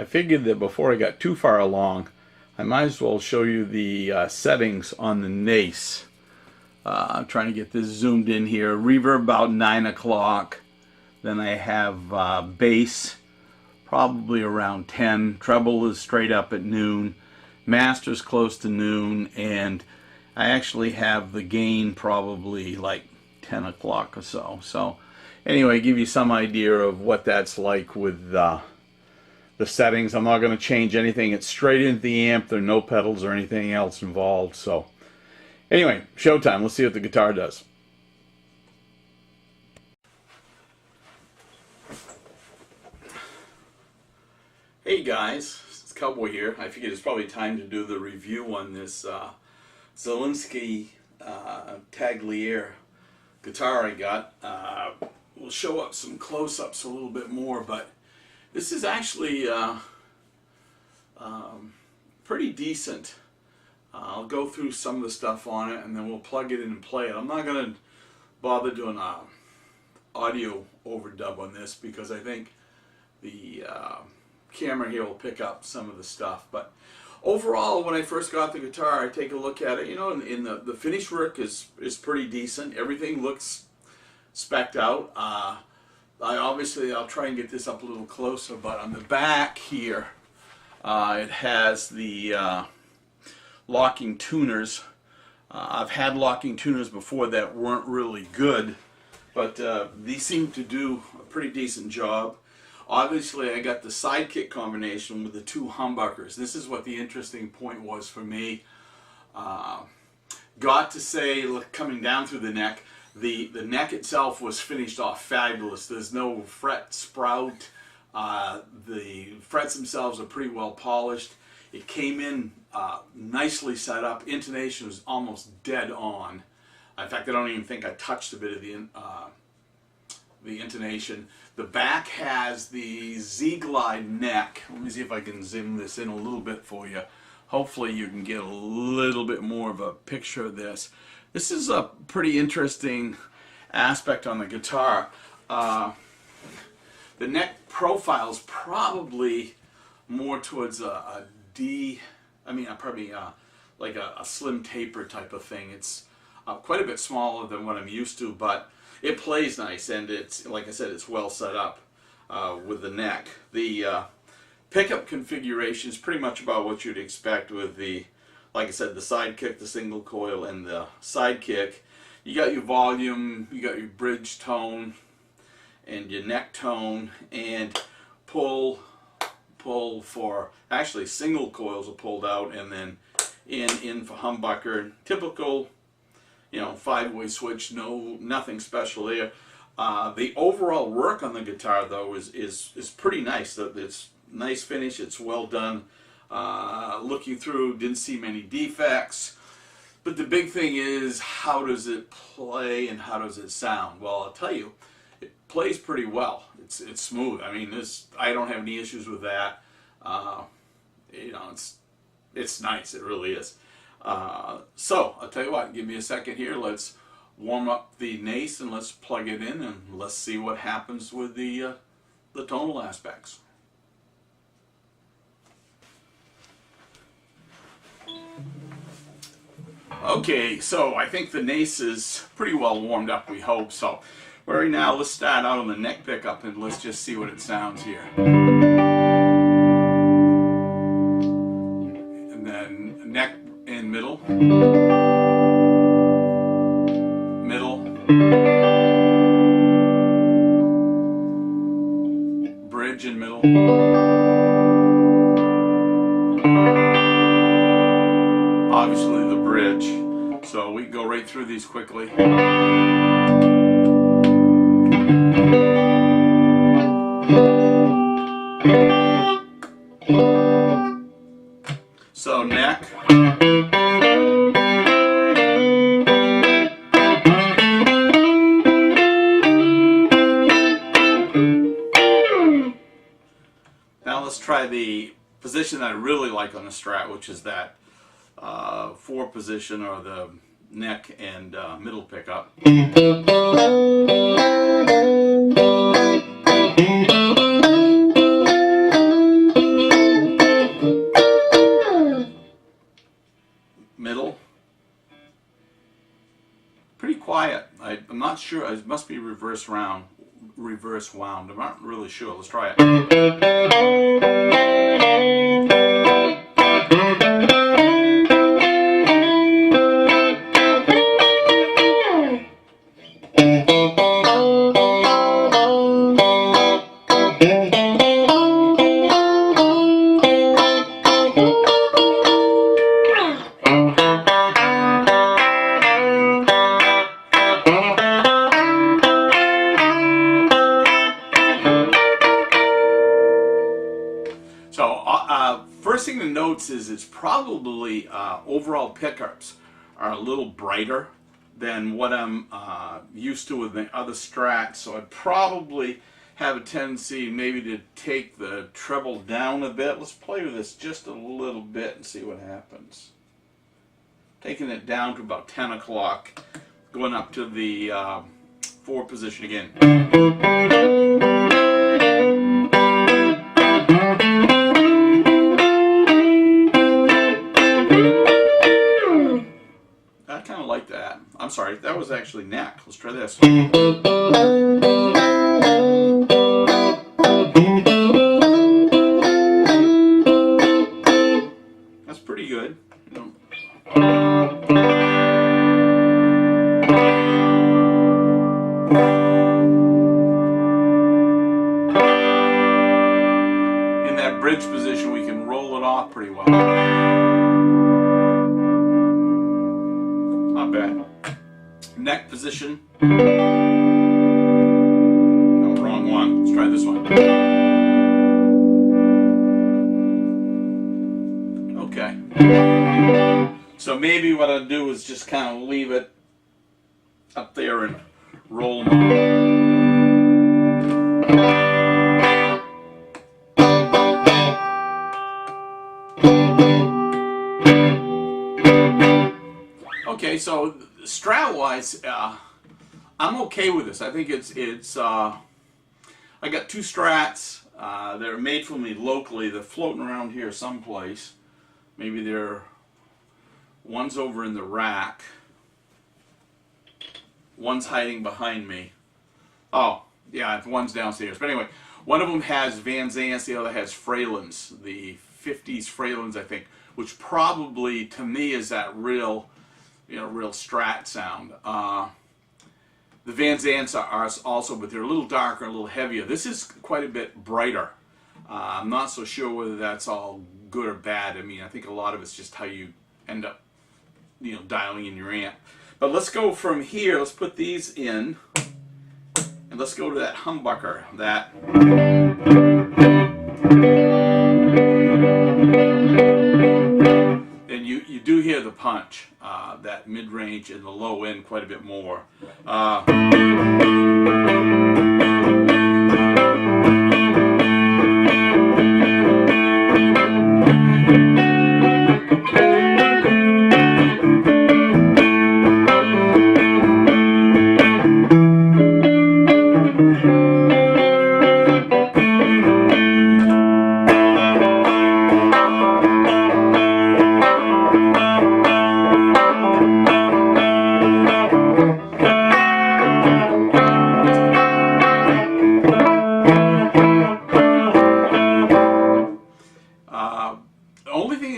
I figured that before I got too far along, I might as well show you the settings on the NACE. I'm trying to get this zoomed in here. Reverb about 9 o'clock. Then I have bass probably around 10. Treble is straight up at noon. Master's close to noon. And I actually have the gain probably like 10 o'clock or so. So anyway, give you some idea of what that's like with the settings. I'm not going to change anything. It's straight into the amp. There are no pedals or anything else involved. So anyway, showtime. Let's see what the guitar does. Hey guys, it's Cowboy here. I figured it's probably time to do the review on this Zelinsky Tagliare guitar I got. We'll show up some close-ups a little bit more, but this is actually pretty decent. I'll go through some of the stuff on it and then we'll plug it in and play it. I'm not going to bother doing an audio overdub on this because I think the camera here will pick up some of the stuff. But overall, when I first got the guitar, I take a look at it, you know, in the finish work is pretty decent. Everything looks spec'd out. I'll try and get this up a little closer, but on the back here it has the locking tuners. I've had locking tuners before that weren't really good, but these seem to do a pretty decent job. Obviously, I got the sidekick combination with the two humbuckers. This is what the interesting point was for me. Got to say, coming down through the neck, the neck itself was finished off fabulous. There's no fret sprout. The frets themselves are pretty well polished. It came in nicely set up. Intonation was almost dead on. In fact, I don't even think I touched a bit of the intonation. The back has the Z-Glide neck. Let me see if I can zoom this in a little bit for you. Hopefully you can get a little bit more of a picture of this. This is a pretty interesting aspect on the guitar. The neck profile is probably more towards a D, probably like a slim taper type of thing. It's quite a bit smaller than what I'm used to, but it plays nice, and it's, like I said, it's well set up with the neck. The pickup configuration is pretty much about what you'd expect with the, like I said, the sidekick, the single coil, and the sidekick. You got your volume, you got your bridge tone, and your neck tone, and pull for, actually single coils are pulled out, and then in for humbucker. Typical, you know, 5-way switch, nothing special there. The overall work on the guitar though is pretty nice. It's nice finish, it's well done. Looking through, didn't see many defects. But the big thing is, how does it play and how does it sound? Well, I'll tell you, it plays pretty well. It's smooth. I mean, I don't have any issues with that. You know, it's nice. It really is. So I'll tell you what, give me a second here. Let's warm up the NACE and let's plug it in and let's see what happens with the tonal aspects. Okay, so I think the NACE is pretty well warmed up, we hope. So right now, let's start out on the neck pickup and let's just see what it sounds here. And then neck and middle. Middle. Bridge and middle. Obviously the bridge, so we can go right through these quickly. So neck. Now let's try the position that I really like on the Strat, which is that 4 position, or the neck and middle pickup. middle. Pretty quiet. I'm not sure. It must be reverse wound. I'm not really sure. Let's try it. First thing to note is it's probably overall pickups are a little brighter than what I'm used to with the other strats, so I'd probably have a tendency maybe to take the treble down a bit. Let's play with this just a little bit and see what happens. Taking it down to about 10 o'clock, going up to the 4 position again. I kind of like that. I'm sorry, that was actually neck. Let's try this. That's pretty good. In that bridge position, we can roll it off pretty well. Not bad. Neck position. No, wrong one. Let's try this one. Okay. So maybe what I'll do is just kind of leave it up there and roll them on. Okay, so strat-wise, I'm okay with this. I think it's I got 2 strats that are made for me locally. They're floating around here someplace. Maybe one's over in the rack. One's hiding behind me. Oh, yeah, one's downstairs. But anyway, one of them has Van Zants, the other has Fralins, the 50s Fralins, I think, which probably, to me, is that real strat sound. The Van Zants are also, but they're a little darker, a little heavier. This is quite a bit brighter. I'm not so sure whether that's all good or bad. I mean, I think a lot of it's just how you end up, dialing in your amp. But let's go from here. Let's put these in, and let's go to that humbucker. And you do hear the punch, that mid-range and the low end quite a bit more.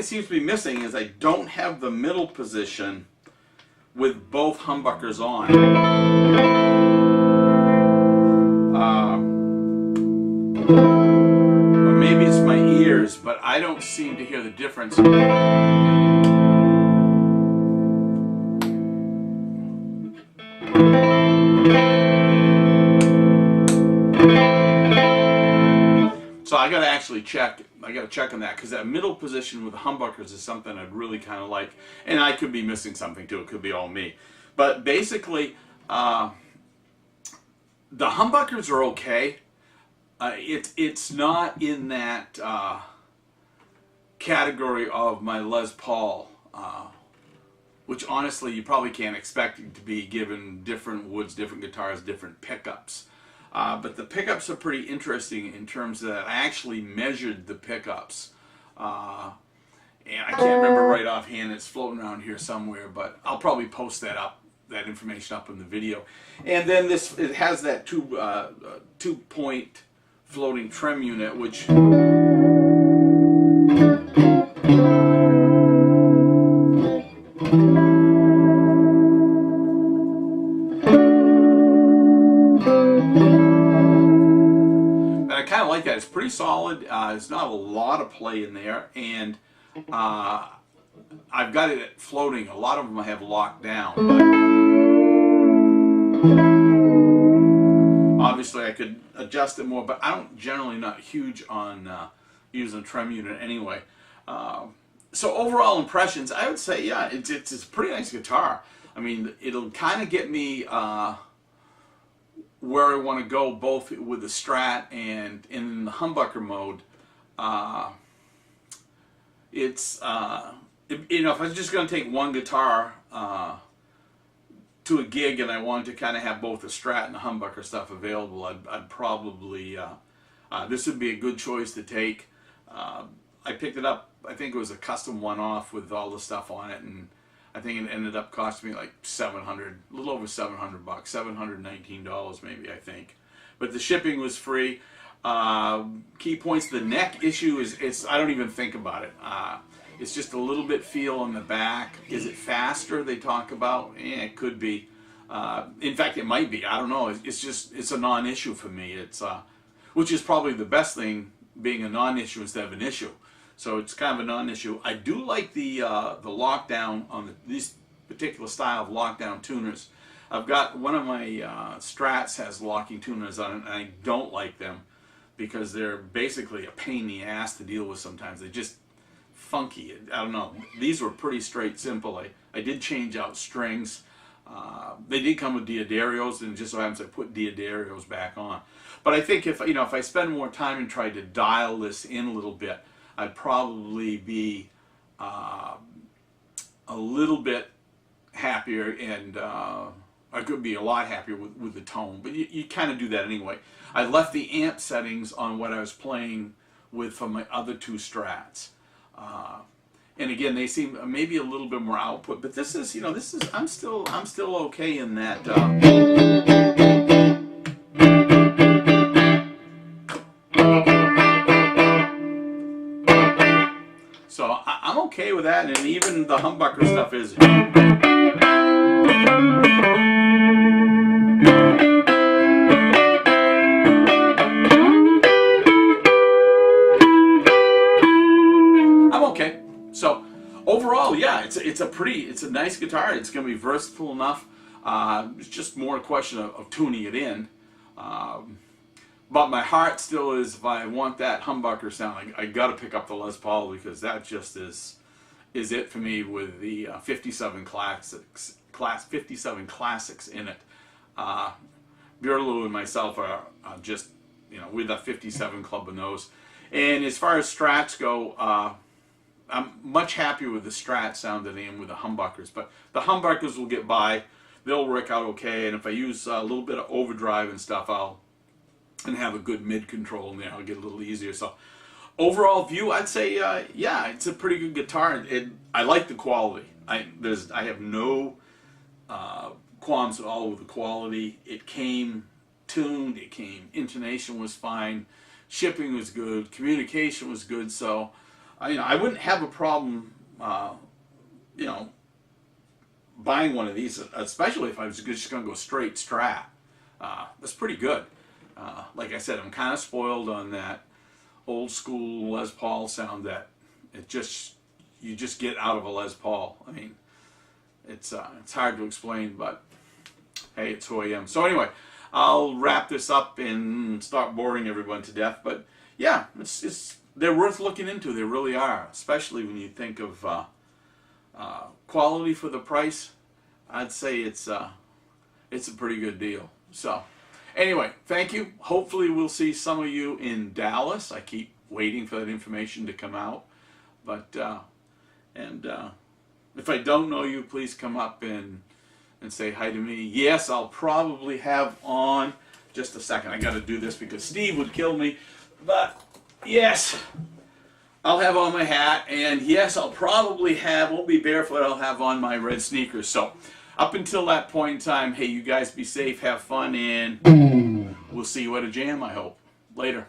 Seems to be missing is I don't have the middle position with both humbuckers on. Or maybe it's my ears, but I don't seem to hear the difference. So I got to actually check. I got to check on that, because that middle position with the humbuckers is something I'd really kind of like, and I could be missing something too. It could be all me, but basically, the humbuckers are okay. It's not in that category of my Les Paul, which honestly you probably can't expect it to be, given different woods, different guitars, different pickups. But the pickups are pretty interesting in terms of that I actually measured the pickups. and I can't remember right offhand. It's floating around here somewhere, but I'll probably post that information up in the video. And then it has that two-point floating trem unit, which I kind of like that. It's pretty solid. There's not a lot of play in there, and I've got it floating. A lot of them I have locked down, but obviously I could adjust it more. But I don't generally not huge on using a trem unit anyway. So overall impressions, I would say, yeah, it's a pretty nice guitar. I mean, it'll kind of get me where I want to go, both with the Strat and in the humbucker mode. If I was just going to take one guitar to a gig and I wanted to kind of have both the Strat and the humbucker stuff available, I'd probably, this would be a good choice to take. I picked it up, I think it was a custom one-off with all the stuff on it, and I think it ended up costing me like $700, a little over $700, $719 maybe, I think. But the shipping was free. Key points: the neck issue is I don't even think about it. It's just a little bit feel on the back. Is it faster? They talk about. It could be. In fact, it might be. I don't know. It's a non-issue for me. Which is probably the best thing, being a non-issue instead of an issue. So it's kind of a non-issue. I do like the lockdown on this particular style of lockdown tuners. I've got one of my Strats has locking tuners on it, and I don't like them because they're basically a pain in the ass to deal with sometimes. They're just funky. I don't know. These were pretty straight, simple. I did change out strings. They did come with Diodarios, and just so happens I put Diodarios back on. But I think if I spend more time and try to dial this in a little bit, I'd probably be a little bit happier, and I could be a lot happier with the tone. But you kind of do that anyway. I left the amp settings on what I was playing with from my other two Strats. And again, they seem maybe a little bit more output. But this is, I'm still okay in that. So I'm okay with that, and even the humbucker stuff is. I'm okay. So overall, yeah, it's a nice guitar. It's going to be versatile enough. It's just more a question of tuning it in. But my heart still is, if I want that humbucker sound, I got to pick up the Les Paul, because that just is it for me with the 57 classics in it. Björlou and myself are just, with the 57 club in those. And as far as Strats go, I'm much happier with the Strat sound than I am with the humbuckers. But the humbuckers will get by. They'll work out okay. And if I use a little bit of overdrive and stuff, and have a good mid control in there, I'll get a little easier. So overall view, I'd say, yeah, it's a pretty good guitar. I like the quality. I have no qualms at all with the quality. It came tuned. It came. Intonation was fine. Shipping was good. Communication was good. So, I wouldn't have a problem, buying one of these, especially if I was just going to go straight Strat. That's pretty good. Like I said, I'm kind of spoiled on that old school Les Paul sound that you just get out of a Les Paul. I mean, it's hard to explain, but hey, it's who I am. So anyway, I'll wrap this up and start boring everyone to death. But yeah, they're worth looking into. They really are, especially when you think of quality for the price. I'd say it's a pretty good deal. So. Anyway, thank you. Hopefully we'll see some of you in Dallas. I keep waiting for that information to come out. But, if I don't know you, please come up and say hi to me. Yes, I'll probably have on, just a second, I got to do this because Steve would kill me. But, yes, I'll have on my hat, and yes, I'll probably won't be barefoot, I'll have on my red sneakers. So up until that point in time, hey, you guys be safe, have fun, and we'll see you at a jam, I hope. Later.